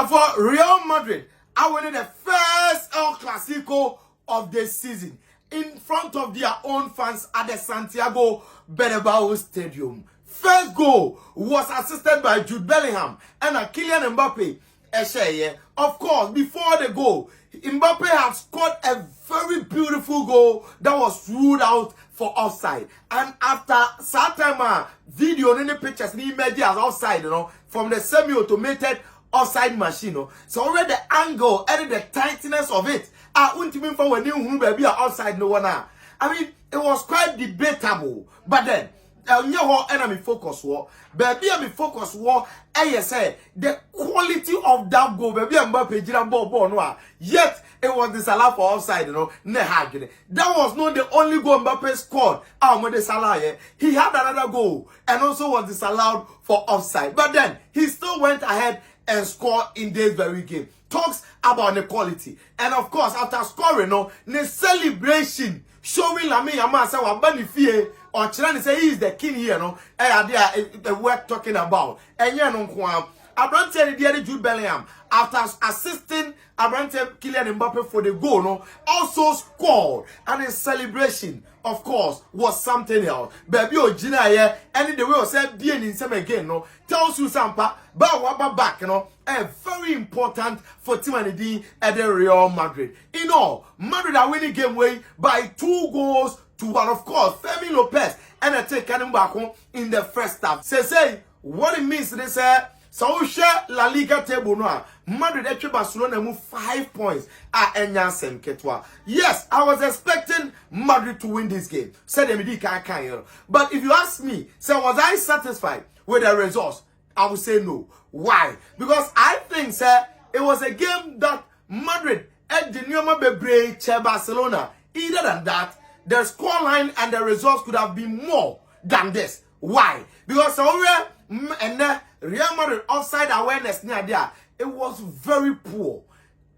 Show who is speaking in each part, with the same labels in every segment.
Speaker 1: For Real Madrid, I winning the first El Clasico of the season in front of their own fans at the Santiago Bernabeu Stadium. First goal was assisted by Jude Bellingham and Kylian Mbappe. Of course, before the goal, Mbappe had scored a very beautiful goal that was ruled out for offside. And after some time, video and any pictures, the images offside, from the semi-automated offside machine. So already the angle and the tightness of it, I wouldn't even for when you baby outside no one. I mean, it was quite debatable, but then. Enemy focus war, baby. Me focus war. Say the quality of that goal, baby. Mbappe jiran ball no. Yet it was disallowed for offside. That was not the only goal Mbappe scored. He had another goal and also was disallowed for offside. But then he still went ahead and scored in this very game. Talks about the quality, and of course after scoring, the celebration showing Lami Yamasa Wabani Fie. Or Chilani say he is the king here, they were talking about. And Abrante the Jude Bellingham, after assisting Abrante Kylian Mbappe for the goal, also scored. And his celebration, of course, was something else. Baby Gina here, and the way I said being in some again, tells you something, but back, a very important for Team at the Real Madrid. In all, Madrid are winning game way by 2 goals to 1, of course. Femi Lopez and I take him back home in the first half. Say what it means they say. So we share La Liga table now. Madrid actually Barcelona move 5 points at Enyansem Ketwa. Yes, I was expecting Madrid to win this game. Said them but if you ask me, so was I satisfied with the results? I would say no. Why? Because I think, sir, it was a game that Madrid at the Nyoma Bebre Barcelona. Either than that, the scoreline and the results could have been more than this. Why? Because and Real Madrid offside awareness near there, it was very poor.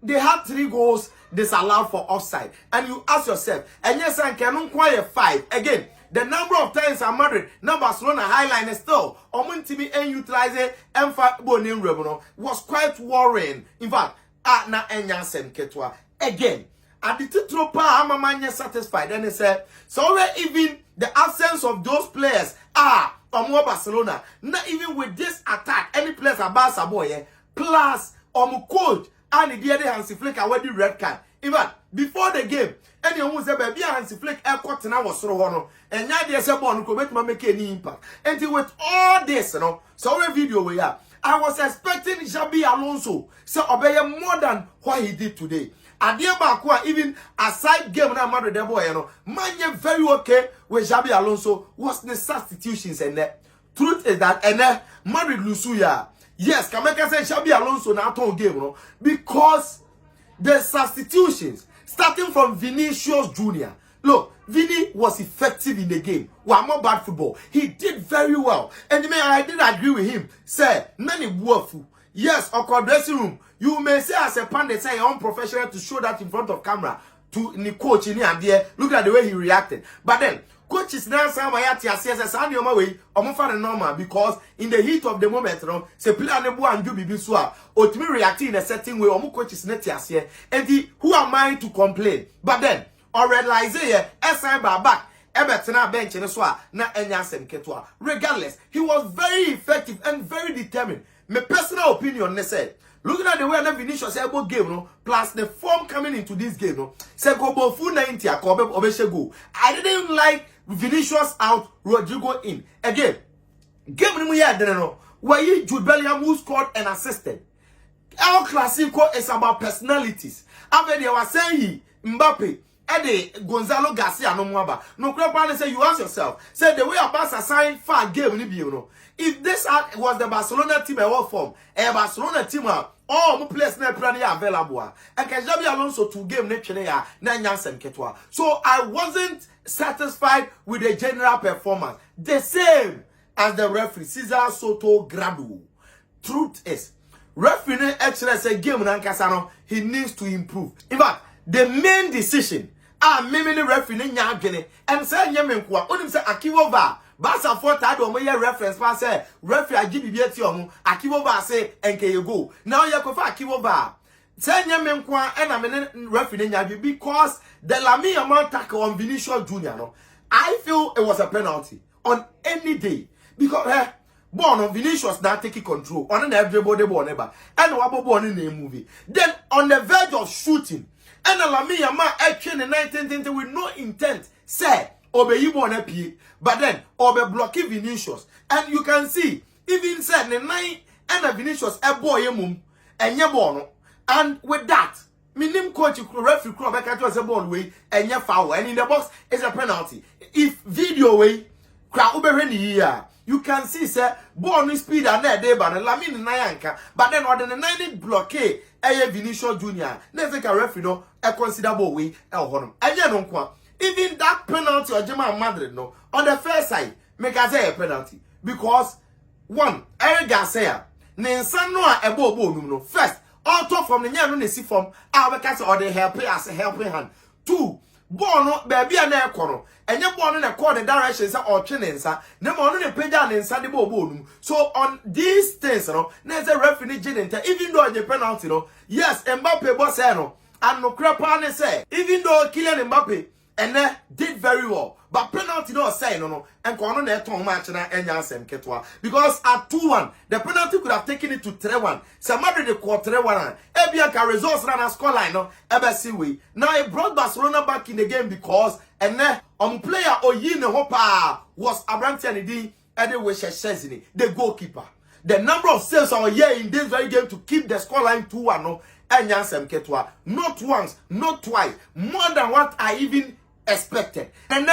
Speaker 1: They had 3 goals disallowed for offside. And you ask yourself, and yes, I can acquire 5. Again, the number of times at Madrid, now Barcelona highline is still, Omuntimi and utilize and Bonin Rebuno was quite worrying. In fact, na Enyansen Ketwa. Again, at the titro pa Amamanya satisfied. Then he said, so even the absence of those players more Barcelona, not even with this attack, any players are Barca boy, plus coach and the other Hansi Flick away the red card. Even before the game, anyone say baby Hansi Flick air cut now was so and now there's a ball to make any impact. And with all this, so a video we are. I was expecting Xabi Alonso so obey more than what he did today. Adiabakwa, even aside game now Madrid the boy, man very okay with Xabi Alonso was the substitutions and the truth is that and Madrid Lusuya. Yes, Kameka said Xabi Alonso now turn game, because the substitutions starting from Vinicius Jr. Look, Vini was effective in the game. One more bad football. He did very well. And I did agree with him. Say, many woeful. Yes, or dressing room. You may say as a pundit, say unprofessional to show that in front of camera to the coach in here. Look at the way he reacted. But then, coach is now saying, my way, normal because in the heat of the moment, say player nebu and do bibiswa, or to me reacting in a certain way, coach is not here. And who am I to complain? But then, or red lies here, SI back. Everton bench in the na Enyansem Ketwa. Regardless, he was very effective and very determined. My personal opinion, they said, looking at the way that Vinicius able game, plus the form coming into this game, say go both full 90 go. I didn't like Vinicius out, Rodrigo in. Again, game we had where you Jude Bellingham who scored and assisted. El Clasico is about personalities. After they were saying Mbappe. Gonzalo Garcia no mwaba. No crap say you ask yourself. Say the way Barca signed far game ni bi if this was the Barcelona team at what form, a Barcelona team all more players na plan available. And Xabi Alonso 2 game na twene ya na Enyansem Ketwa. So I wasn't satisfied with the general performance. The same as the referee Cesar Soto Gradu. Truth is, referee actually say game na nkasa he needs to improve. In fact, the main decision mimi the referee nya adwene and say nyamenkwa onim say Akiwova Barca for tado omo ye reference pa say referee agibibi eti omo Akivo Bar say enke you go. Now you go for Akivo Bar. Say nyame nkwa e na me referee nya because the Lamine Yamal tackle on Vinicius Junior no. I feel it was a penalty on any day because born on Vinicius now taking control on everybody born ever and wabo born in a movie. Then on the verge of shooting and Lamine Yamal action in 1920 with no intent say obey you born a P, but then obey blocking Vinicius and you can see even said the nine and Vinicius a boy mum and ye born and with that. Minim coach referee club I can't a ball way and your foul and in the box is a penalty. If video way crowd over you can see say ball speed and there but Lamine Nayanka but then on the 90 blockade a Vinicius Junior never can referee no a considerable way el honum and you don't even that penalty or Real Madrid no on the first side make us say a penalty because one Eric Garcia Nensano a bobo no first auto from the nyano ne si from abekase or the helping as a helping hand. Two, ball no baby and air corner. And your ball in a corner direction or chinensa, no more than a pedan and sandy bobo. So on these things, there's a referee even though the penalty, yes, Mbappe Bossano, and no crapane say, even though Kylian Mbappe and did very well. But penalty don't say no and kono na eton match na enya asem ketwa because at 2-1 the penalty could have taken it to 3-1. Some Madrid the quarter 3-1 ebia ka results na score line no ebesi we. Now it brought Barcelona back in the game because and player oyi ne ho pa was Abrantian di anyway Sheshezini the goalkeeper. The number of saves are here in this very game to keep the score line 2-1 no enya asem ketwa. Not once, not twice, more than what I even expected. And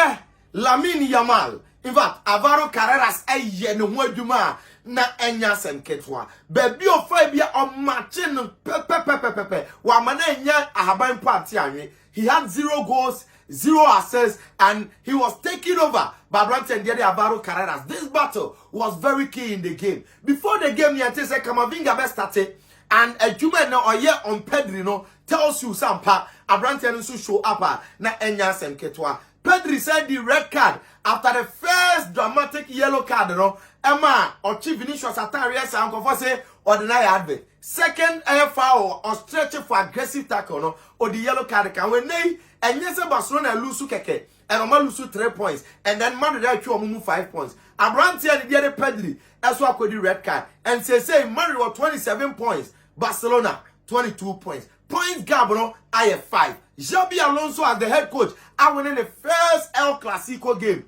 Speaker 1: Lamine Yamal, in fact, Alvaro Carreras eye no adwuma na enya sem ketwa. Baby of 5 year on matching pepe. Wa mana enya ahaban party anwe. He had 0 goals, 0 assists, and he was taking over by Brandon Diede Alvaro Carreras. This battle was very key in the game. Before the game, Niante said Kamavinga best started, and a Juma now or year on Pedri no tells you some pa Abrantian so show up na enya sem ketwa. Pedri said the red card after the first dramatic yellow card no Emma or Chief Vinicius Atarias and for say ordinary advert. Second foul or stretching for aggressive tackle no or the yellow card can when they and yes Barcelona lose keke and Oma lose 3 points and then Madrid actually 5 points. Abrantian the other Pedri that's why could the red card and say Madrid was 27 points, Barcelona 22 points. Points gap no I have 5. Xabi Alonso as the head coach, I win in the first El Clasico game.